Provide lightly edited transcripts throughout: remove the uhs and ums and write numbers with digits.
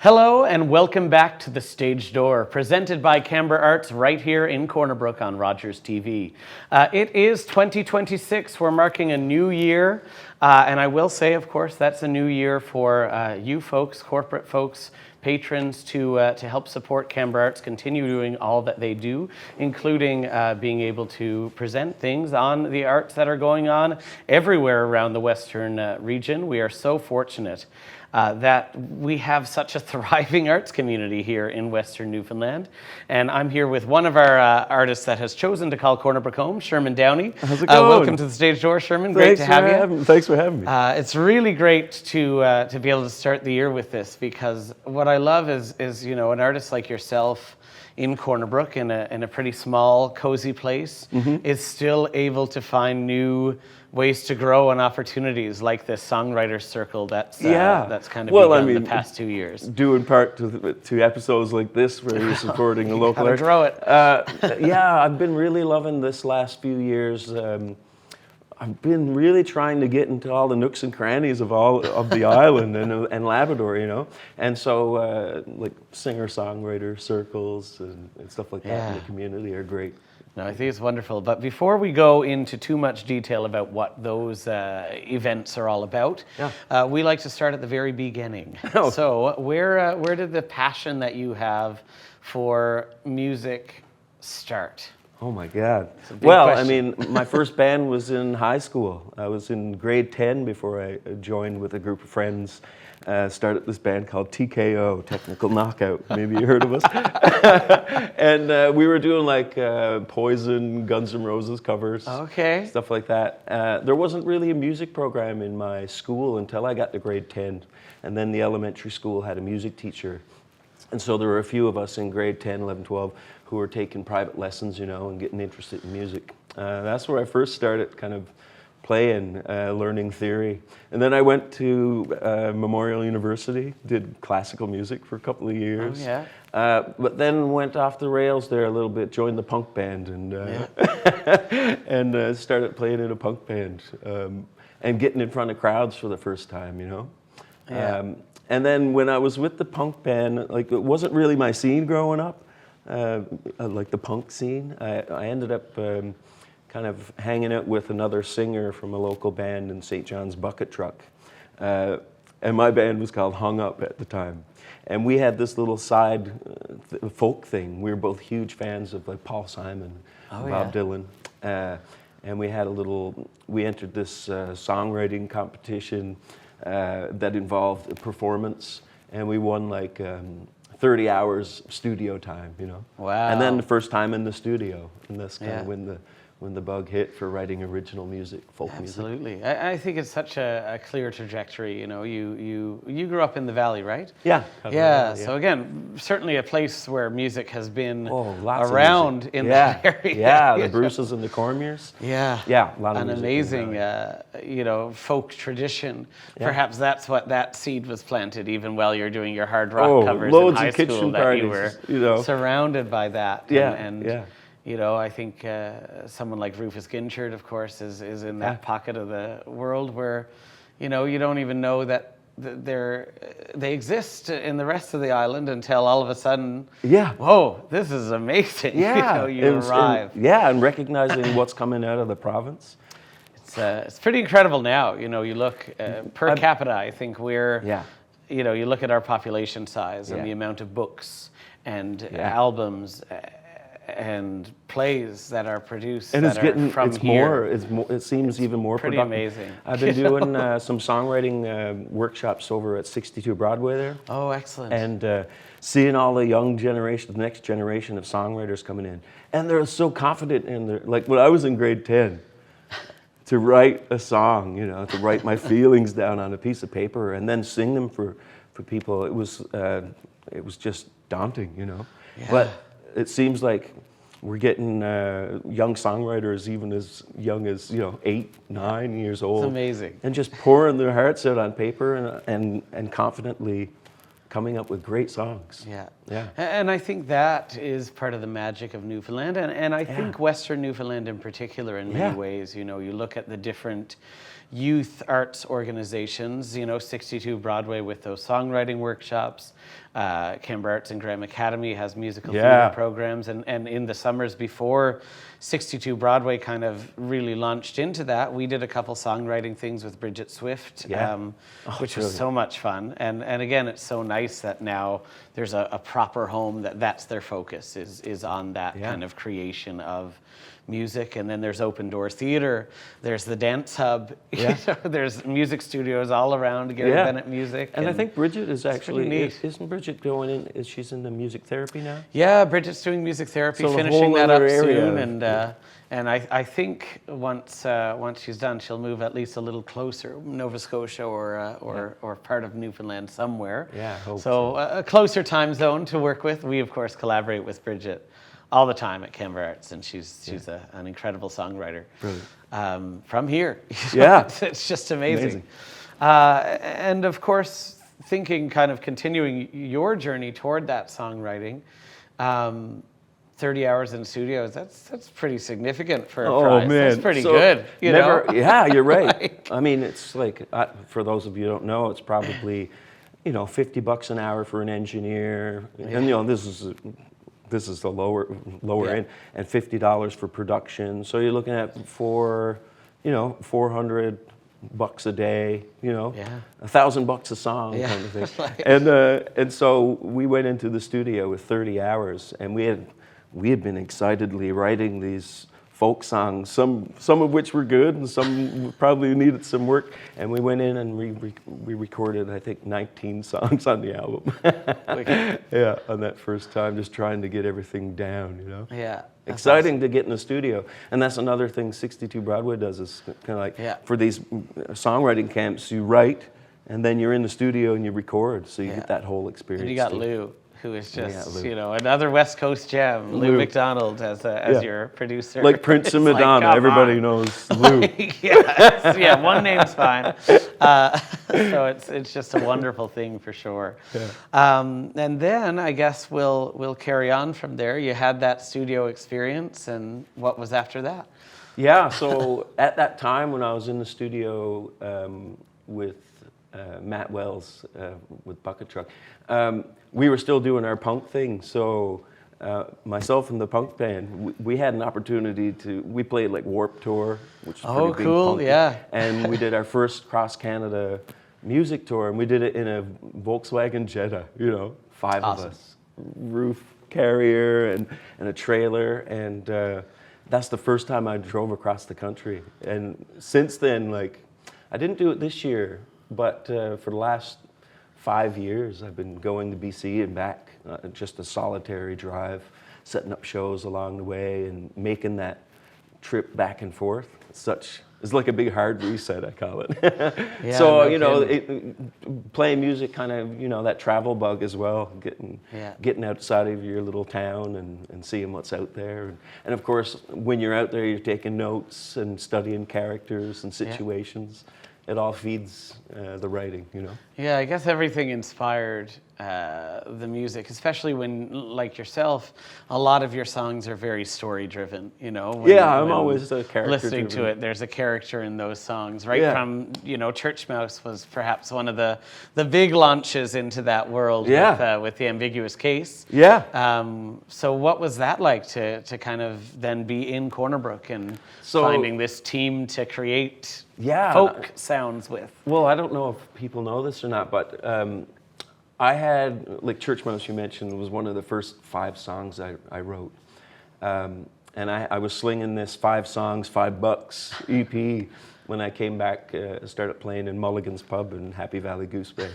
Hello and welcome back to The Stage Door, presented by Canberra Arts right here in Corner Brook on Rogers TV. It is 2026, we're marking a new year, and I will say, of course, that's a new year for you folks, corporate folks, patrons to help support Canberra Arts continue doing all that they do, including being able to present things on the arts that are going on everywhere around the Western region. We are so fortunate that we have such a thriving arts community here in Western Newfoundland. And I'm here with one of our artists that has chosen to call Corner Brook home, Sherman Downey. How's it going? Welcome to the Stage Door, Sherman. Great to have you. Thanks for having me. It's really great to be able to start the year with this, because what I love is an artist like yourself in Corner Brook, in a pretty small, cozy place, is still able to find new ways to grow and opportunities like this songwriters circle that's kind of begun the past 2 years. Due in part to episodes like this where you're supporting a local artist. Grow it. I've been really loving this last few years. I've been really trying to get into all the nooks and crannies of the island and Labrador, and so like singer-songwriter circles and stuff like that in the community are great. No, I think it's wonderful. But before we go into too much detail about what those events are all about, we like to start at the very beginning. Oh. So where did the passion that you have for music start? Oh my God. Well, question. My first band was in high school. I was in grade 10 before I joined with a group of friends. Started this band called TKO, Technical Knockout. Maybe you heard of us. And we were doing like Poison, Guns N' Roses covers, stuff like that. There wasn't really a music program in my school until I got to grade 10. And then the elementary school had a music teacher. And so there were a few of us in grade 10, 11, 12 who were taking private lessons, and getting interested in music. That's where I first started kind of playing, learning theory. And then I went to Memorial University, did classical music for a couple of years. Oh, yeah. But then went off the rails there a little bit, joined the punk band and started playing in a punk band and getting in front of crowds for the first time, Yeah. And then when I was with the punk band, like it wasn't really my scene growing up, like the punk scene. I ended up kind of hanging out with another singer from a local band in St. John's Bucket Truck. And my band was called Hung Up at the time. And we had this little side folk thing. We were both huge fans of like Paul Simon, Bob Dylan. And we entered this songwriting competition that involved a performance. And we won like 30 hours studio time, Wow. And then the first time in the studio. And that's kind of when the bug hit for writing original music, folk music. Absolutely. I think it's such a clear trajectory. You grew up in the Valley, right? Yeah. Yeah. So again, certainly a place where music has been lots around of in that area. Yeah, the Bruces and the Cormiers. Yeah. Yeah, a lot of an music amazing, folk tradition. Yeah. Perhaps that's what that seed was planted, even while you're doing your hard rock covers loads in high of kitchen school. parties, that you were surrounded by that. Yeah. I think someone like Rufus Ginchard, of course, is in that pocket of the world where, you don't even know that they exist in the rest of the island until all of a sudden, whoa, this is amazing. Yeah, you arrive. And recognizing what's coming out of the province. It's pretty incredible now. You look per capita. I think we're, you look at our population size and the amount of books and albums. And plays that are produced and here. It seems even more pretty productive. Amazing. I've been doing some songwriting workshops over at 62 Broadway there. Oh, excellent. And seeing all the the next generation of songwriters coming in. And they're so confident in like when I was in grade 10, to write a song, to write my feelings down on a piece of paper and then sing them for people, it was just daunting, Yeah. But it seems like we're getting young songwriters even as young as 8, 9 years old. It's amazing. And just pouring their hearts out on paper and confidently coming up with great songs. Yeah. Yeah. And I think that is part of the magic of Newfoundland, and I think Western Newfoundland in particular in many ways. You know, you look at the different youth arts organizations, you know, 62 Broadway with those songwriting workshops, Canberra Arts and Graham Academy has musical theater programs, and in the summers before 62 Broadway kind of really launched into that, we did a couple songwriting things with Bridget Swift, which was so much fun. And again, it's so nice that now there's a proper home that's their focus is on that kind of creation of music. And then there's Open Door Theater, there's the Dance Hub, you know, there's music studios all around, Gary Bennett Music. And I think Bridget is actually, isn't Bridget going in, she's into music therapy now? Yeah, Bridget's doing music therapy, So finishing that up area. soon, and I think once she's done, she'll move at least a little closer, Nova Scotia or part of Newfoundland somewhere. Yeah, I hope so. A closer time zone to work with. We of course collaborate with Bridget all the time at Canberra Arts, and she's an incredible songwriter. Brilliant. From here. Yeah, it's just amazing. And of course, continuing your journey toward that songwriting. 30 hours in studios, that's pretty significant for a prize. Man. That's pretty good. You know? Yeah, you're right. I mean, it's like, for those of you who don't know, it's probably, you know, $50 an hour for an engineer. And, you know, this is the lower end, and $50 for production. So you're looking at $400 a day, you know, $1,000 a song kind of thing. And so we went into the studio with 30 hours, and we had been excitedly writing these folk songs, some of which were good and some probably needed some work. And we went in and we recorded, I think, 19 songs on the album. On that first time, just trying to get everything down, you know? Yeah. Exciting to get in the studio. And that's another thing 62 Broadway does, is kind of like, for these songwriting camps, you write, and then you're in the studio and you record, so you get that whole experience. And you got Lou, who is just, you know, another West Coast gem. Lou McDonald as your producer. Like Prince and Madonna, like, everybody knows Lou. Yeah, one name's fine. So it's just a wonderful thing for sure. And then I guess we'll carry on from there. You had that studio experience, and what was after that? Yeah, so at that time when I was in the studio with Matt Wells with Bucket Truck, we were still doing our punk thing. So myself and the punk band, we had an opportunity we played like Warped Tour, which was pretty cool, big yeah. And we did our first cross-Canada music tour, and we did it in a Volkswagen Jetta, you know, 5 of us. Roof carrier and a trailer, and that's the first time I drove across the country. And since then, like, I didn't do it this year, but for the last 5 years, I've been going to BC and back, just a solitary drive, setting up shows along the way and making that trip back and forth. It's like a big hard reset, I call it. So, you know, playing music kind of, you know, that travel bug as well, getting outside of your little town and seeing what's out there. And of course, when you're out there, you're taking notes and studying characters and situations. It all feeds the writing, you know? Yeah, I guess everything inspired the music, especially when, like yourself, a lot of your songs are very story-driven, you know? I'm always a character listening to it, there's a character in those songs, right? From, you know, Church Mouse was perhaps one of the big launches into that world with The Ambiguous Case. So what was that like to kind of then be in Corner Brook and finding this team to create folk sounds with? Well, I don't know if people know this or not, but I had, like Church Mouse you mentioned, was one of the first 5 songs I wrote. And I was slinging this 5 songs, $5 EP when I came back, started playing in Mulligan's Pub in Happy Valley Goose Bay.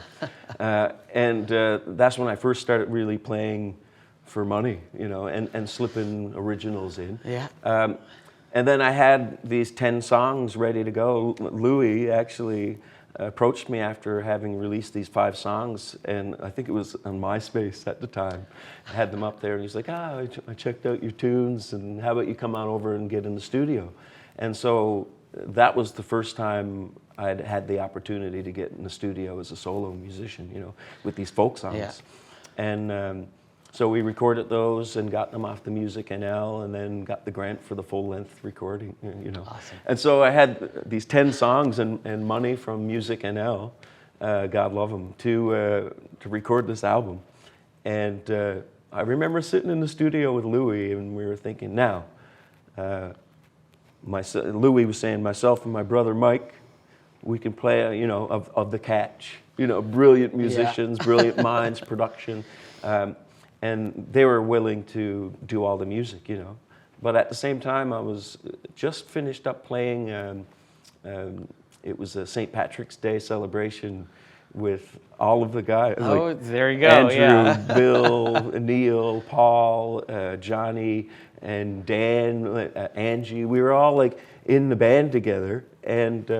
And that's when I first started really playing for money, you know, and slipping originals in. And then I had these 10 songs ready to go. Louis actually approached me after having released these 5 songs, and I think it was on MySpace at the time. I had them up there, and he's like, I checked out your tunes, and how about you come on over and get in the studio? And so that was the first time I'd had the opportunity to get in the studio as a solo musician, you know, with these folk songs. And So we recorded those and got them off the Music NL, and then got the grant for the full-length recording, you know. Awesome. And so I had these 10 songs and money from Music NL, God love them, to record this album. And I remember sitting in the studio with Louis, and we were thinking, now, Louis was saying, myself and my brother Mike, we can play, you know, of the catch, you know, brilliant musicians, brilliant minds, production. And they were willing to do all the music, you know. But at the same time, I was just finished up playing, it was a St. Patrick's Day celebration with all of the guys. Oh, like there you go, Andrew, Bill, Neil, Paul, Johnny, and Dan, Angie. We were all like in the band together. And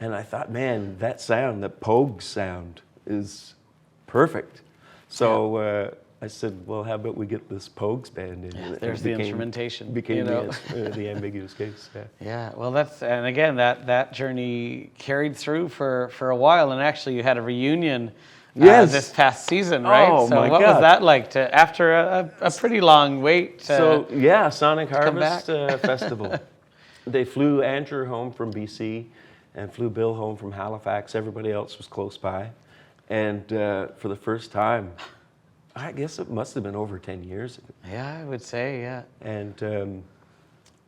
I thought, man, that sound, that Pogues sound is perfect. So I said, well, how about we get this Pogues band in? Yeah, there's the instrumentation. Became you know? the ambiguous case. Yeah. Yeah, well, and again, that journey carried through for a while, and actually you had a reunion this past season, right? Oh, so my what God. was that like after a pretty long wait? So yeah, Sonic Harvest back? Festival. They flew Andrew home from BC and flew Bill home from Halifax. Everybody else was close by. And for the first time, I guess it must have been over 10 years. Yeah, I would say, yeah. And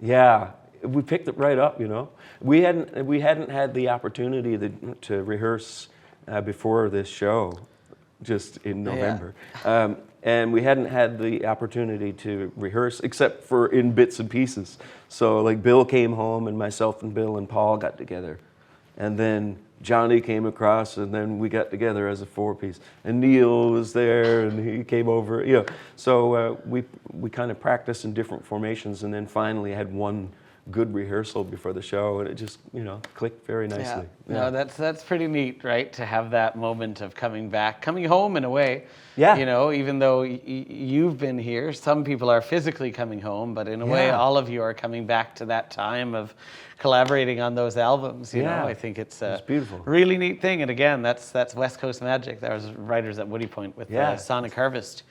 yeah, we picked it right up, you know. We hadn't had the opportunity to rehearse before this show, just in November. And we hadn't had the opportunity to rehearse except for in bits and pieces. So like Bill came home and myself and Bill and Paul got together. And then Johnny came across, and then we got together as a four-piece. And Neil was there, and he came over, you know. So we kind of practiced in different formations, and then finally had one good rehearsal before the show, and it just, you know, clicked very nicely. Yeah. No, that's pretty neat, right? To have that moment of coming home in a way. Yeah. You know, even though you've been here, some people are physically coming home, but in a way, all of you are coming back to that time of collaborating on those albums. You know, I think it's a beautiful, really neat thing. And again, that's West Coast magic. There was writers at Woody Point with Sonic Harvest.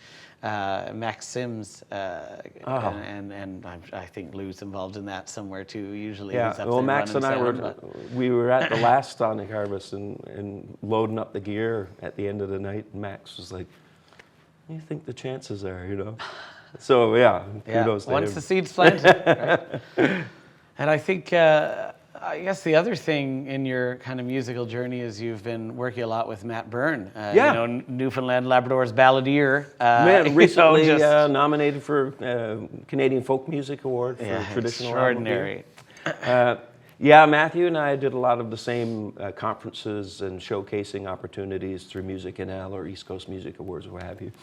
Max Sims, and I think Lou's involved in that somewhere too. Usually, he's up well, there Max and I sound, we were at the last Sonic Harvest and loading up the gear at the end of the night. And Max was like, "What do you think the chances are?" You know. So kudos to once him. the seed's planted, right? And I think. I guess the other thing in your kind of musical journey is you've been working a lot with Matt Byrne. You know, Newfoundland Labrador's balladeer. Recently nominated for Canadian Folk Music Award for traditional extraordinary. Matthew and I did a lot of the same conferences and showcasing opportunities through Music NL or East Coast Music Awards or what have you.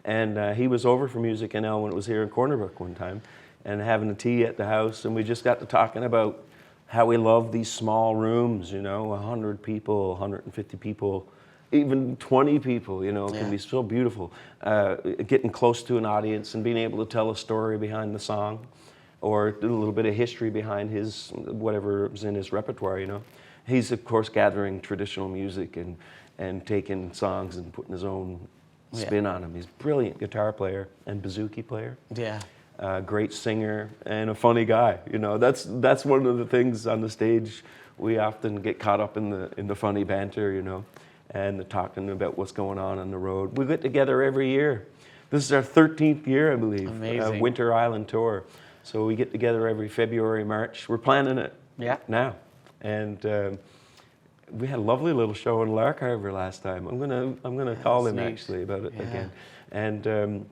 And he was over for Music NL when it was here in Corner Brook one time and having a tea at the house, and we just got to talking about how we love these small rooms, you know, 100 people, 150 people, even 20 people, you know, can be so beautiful. Getting close to an audience and being able to tell a story behind the song or a little bit of history behind his, whatever was in his repertoire, you know. He's, of course, gathering traditional music and taking songs and putting his own spin on them. He's a brilliant guitar player and bouzouki player. Yeah. Great singer and a funny guy. You know, that's one of the things on the stage. We often get caught up in the funny banter, you know, and the talking about what's going on the road. We get together every year. This is our 13th year, I believe. Amazing. Winter Island tour. So we get together every February, March. We're planning it now, and we had a lovely little show in Lark Harbor last time. I'm gonna call him actually about it again, and.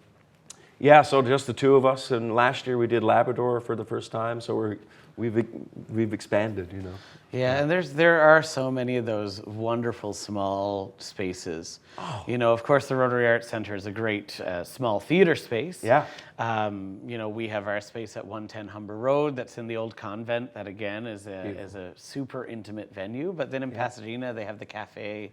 So just the two of us, and last year we did Labrador for the first time, so we've expanded, you know. Yeah, and there are so many of those wonderful small spaces. You know, of course, the Rotary Arts Centre is a great small theatre space. Yeah. You know, we have our space at 110 Humber Road that's in the old convent. That again is a super intimate venue. But then in Pasadena they have the cafe.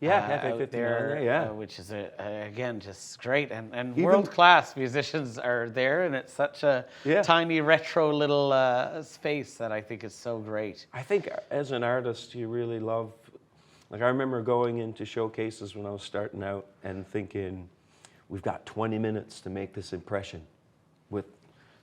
Cafe out 59 there, which is again just great, and world-class musicians are there, and it's such a tiny retro little space that I think is so great. I think as an artist, you really love. Like I remember going into showcases when I was starting out and thinking, we've got 20 minutes to make this impression with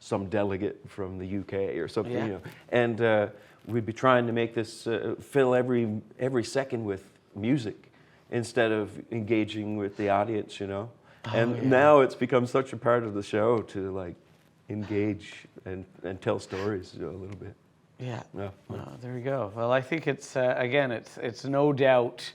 some delegate from the UK or something, Yeah. you know. And we'd be trying to make this fill every second with music instead of engaging with the audience, you know. And now it's become such a part of the show to like engage and tell stories, you know, a little bit. Yeah. Yeah. Oh, there we go. Well, I think it's again, it's no doubt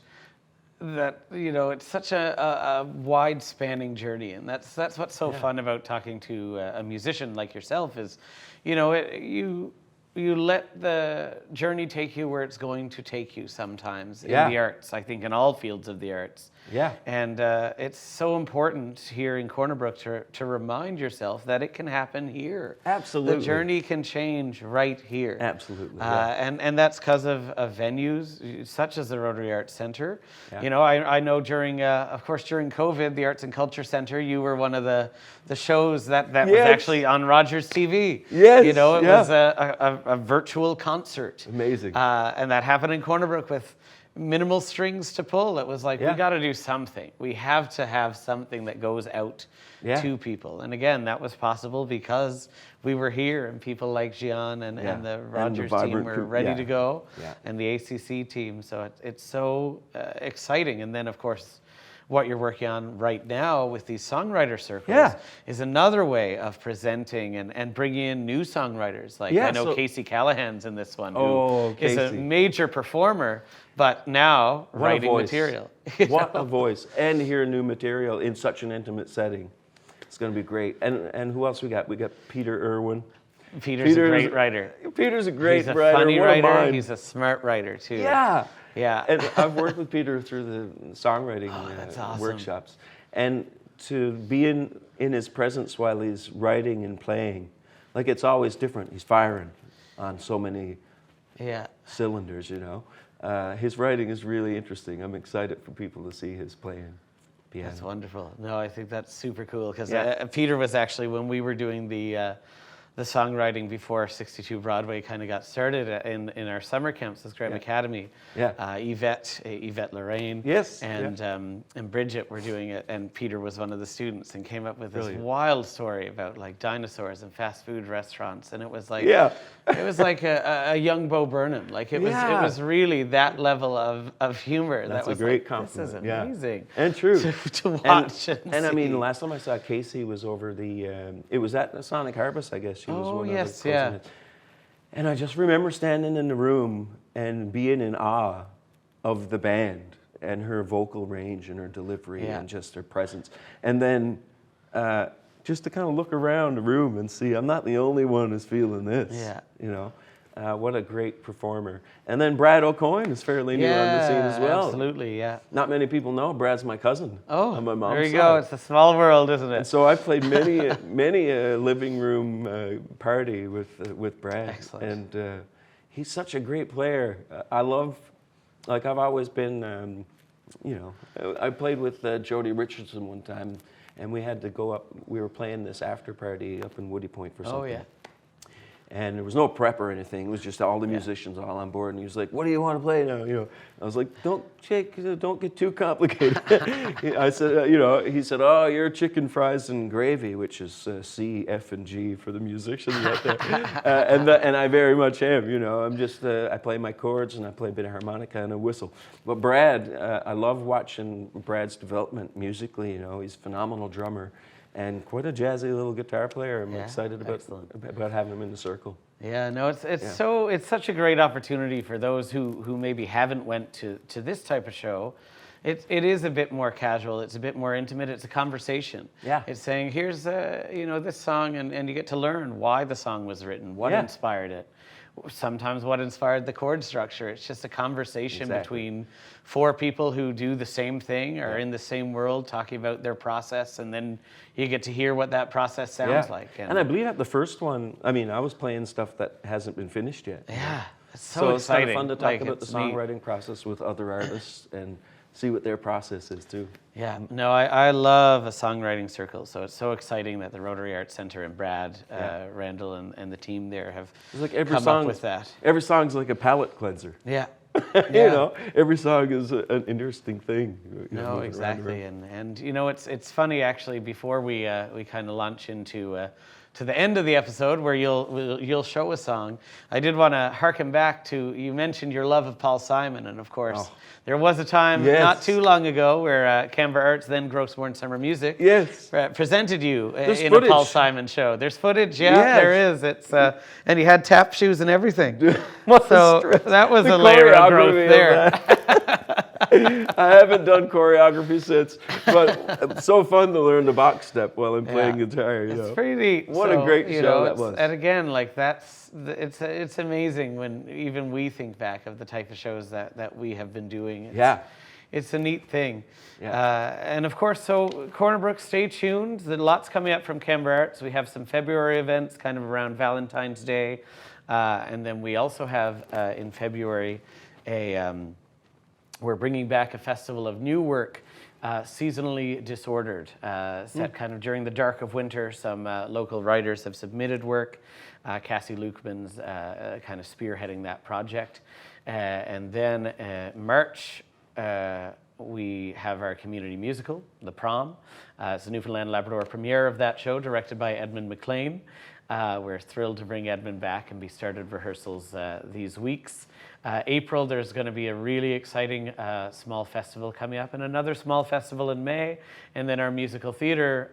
that, you know, it's such a wide-spanning journey, and that's what's so fun about talking to a musician like yourself is, you know, you let the journey take you where it's going to take you sometimes in the arts. I think in all fields of the arts. Yeah. And it's so important here in Corner Brook to remind yourself that it can happen here. Absolutely. The journey can change right here. Absolutely. And that's because of venues such as the Rotary Arts Centre. Yeah. You know, I know during, of course, during COVID, the Arts and Culture Centre, you were one of the shows that was actually on Rogers TV. Yes. You know, it was a virtual concert. Amazing. And that happened in Corner Brook with minimal strings to pull. It was like, we got to do something. We have to have something that goes out to people. And again, that was possible because we were here and people like Gian and the Rogers team were ready to go, and the ACC team. So it's so exciting. And then, of course, what you're working on right now with these songwriter circles is another way of presenting and bringing in new songwriters. Like I know Casey Callahan's in this one, who is a major performer, but now writing material. What a voice. And hear new material in such an intimate setting. It's going to be great. And who else we got? We got Peter Irwin. Peter's a great writer. Peter's a great writer. He's a funny writer. He's a smart writer, too. Yeah. Yeah. And I've worked with Peter through the songwriting awesome. workshops. And to be in his presence while he's writing and playing, like it's always different. He's firing on so many cylinders, you know. His writing is really interesting. I'm excited for people to see his playing piano. That's wonderful. No, I think that's super cool because Peter was actually, when we were doing the songwriting before 62 Broadway kind of got started in our summer camps with Graham Academy. Yvette Lorraine and Bridget were doing it, and Peter was one of the students and came up with this wild story about like dinosaurs and fast food restaurants, and it was like it was like a young Bo Burnham. Like it was really that level of humor. That's that was a great like, compliment. This is amazing. And true. to watch and I mean, the last time I saw Casey was over it was at the Sonic Harvest, I guess. She was one of the closing. And I just remember standing in the room and being in awe of the band and her vocal range and her delivery and just her presence. And then just to kind of look around the room and see I'm not the only one who's feeling this. Yeah. You know, what a great performer. And then Brad O'Coin is fairly new on the scene as well. Absolutely, yeah. Not many people know Brad's my cousin. Oh, on my mom's there you side. go. It's a small world, isn't it? And so I've played many a living room party with Brad. Excellent. And he's such a great player. I love, like I've always been, you know, I played with Jody Richardson one time, and we had to go up. We were playing this after party up in Woody Point for something. Oh yeah. And there was no prep or anything. It was just all the musicians all on board. And he was like, "What do you want to play now?" You know, I was like, "Don't get too complicated." I said, you know, he said, "Oh, you're chicken fries and gravy," which is C, F, and G for the musicians right there. And I very much am. You know, I'm just I play my chords and I play a bit of harmonica and a whistle. But Brad, I love watching Brad's development musically. You know, he's a phenomenal drummer. And quite a jazzy little guitar player. I'm excited about having him in the circle. Yeah, no, it's such a great opportunity for those who maybe haven't went to this type of show. It is a bit more casual. It's a bit more intimate. It's a conversation. Yeah. It's saying, here's you know, this song, and you get to learn why the song was written, what inspired it. Sometimes what inspired the chord structure. It's just a conversation between four people who do the same thing or in the same world, talking about their process, and then you get to hear what that process sounds like. And I believe at the first one, I mean, I was playing stuff that hasn't been finished yet. Yeah, it's so exciting. It's kind of fun to talk about the songwriting process with other artists and see what their process is too. Yeah, no, I love a songwriting circle, so it's so exciting that the Rotary Arts Centre and Brad Randall and the team there have come up with that. Every song's like a palate cleanser. Yeah. You know, every song is an interesting thing. You know, No, moving around exactly, the room. and you know it's funny actually. Before we kind of launch into to the end of the episode where you'll show a song, I did want to harken back to, you mentioned your love of Paul Simon, and of course there was a time not too long ago where Canberra Arts, then Gross Morn Summer Music, presented you in a Paul Simon show. There's footage, there is. It's and he had tap shoes and everything. So that was a layer of growth there. I haven't done choreography since, but it's so fun to learn the box step while I'm playing guitar. It's pretty neat. What a great show that was. And again, like it's amazing when even we think back of the type of shows that we have been doing. It's a neat thing. And of course, so Corner Brook, stay tuned. There's lots coming up from Canberra Arts. We have some February events kind of around Valentine's Day. And then we also have in February we're bringing back a festival of new work, seasonally disordered, set kind of during the dark of winter. Some local writers have submitted work. Cassie Lukeman's kind of spearheading that project. And then March, we have our community musical, The Prom. It's the Newfoundland Labrador premiere of that show, directed by Edmund McLean. We're thrilled to bring Edmund back and be started rehearsals these weeks. April, there's going to be a really exciting small festival coming up, and another small festival in May, and then our musical theater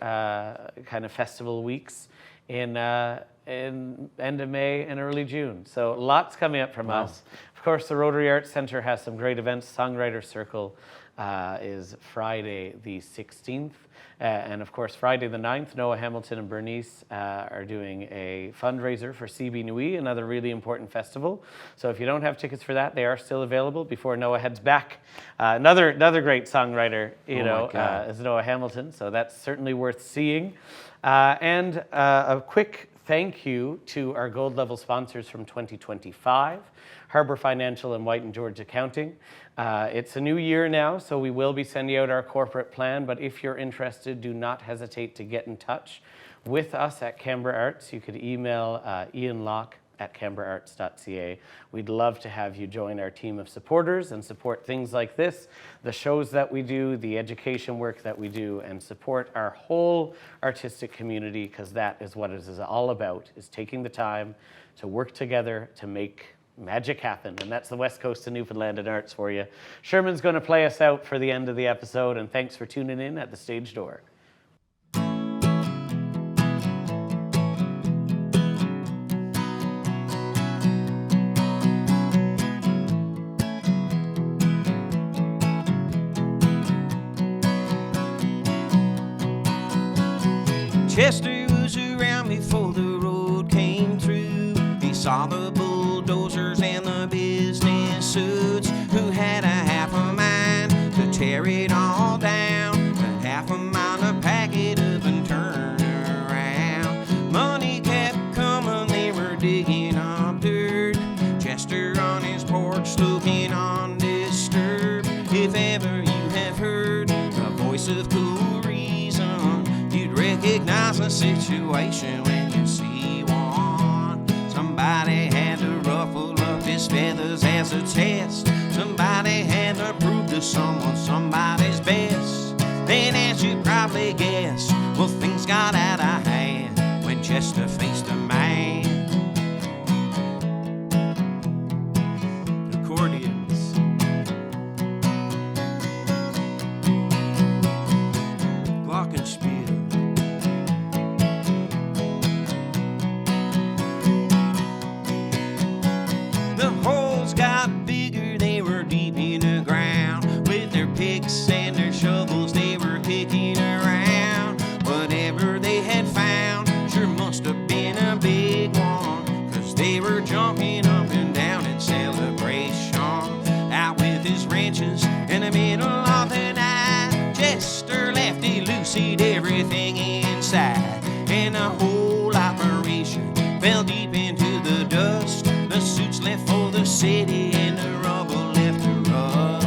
kind of festival weeks in end of May and early June. So lots coming up from us. Of course, the Rotary Arts Centre has some great events. Songwriter Circle is Friday the 16th. And of course, Friday the 9th, Noah Hamilton and Bernice are doing a fundraiser for CB Nui, another really important festival. So if you don't have tickets for that, they are still available before Noah heads back. Another great songwriter, is Noah Hamilton. So that's certainly worth seeing. And a quick thank you to our gold level sponsors from 2025, Harbor Financial and White & George Accounting. It's a new year now, so we will be sending out our corporate plan, but if you're interested, do not hesitate to get in touch with us at Canberra Arts. You could email Ian Locke at canberraarts.ca. We'd love to have you join our team of supporters and support things like this, the shows that we do, the education work that we do, and support our whole artistic community, because that is what it is all about, is taking the time to work together to make magic happen. And that's the West Coast of Newfoundland and Arts for you. Sherman's going to play us out for the end of the episode, and thanks for tuning in at the stage door. Chester was around before the road came through. He saw the bulldozers and the business suits who had a half a mind to tear it all down, a half a mile to pack it up and turn around. Money kept coming, they were digging up dirt. Chester on his porch looking undisturbed. If ever you have heard the voice of cool reason, you'd recognize the situation when you see one. Somebody had to ruffle up his feathers as a test. Somebody had to prove to someone somebody's best. Then, as you probably guessed, well, things got out of hand when Chester faced a man. Accordions. Glockenspiel. The holes got bigger, they were deep in the ground. With their picks and their shovels, they were kicking around. Whatever they had found sure must have been a big one, 'cause they were jumping up and down in celebration. Out with his wrenches in the middle of the night, Chester lefty loosied everything inside, and the whole operation fell deep into the dust. The suits left for the city and the rubble left to rust.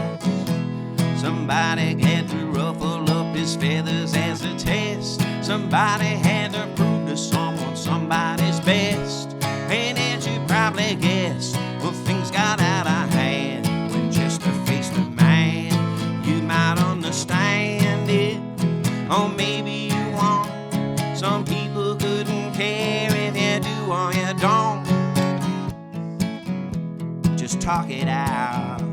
Somebody had to ruffle up his feathers as a test. Somebody had to prove to someone somebody's best. And as you probably guessed, well, things got out of hand Some people couldn't care if you do or you don't. Just talk it out.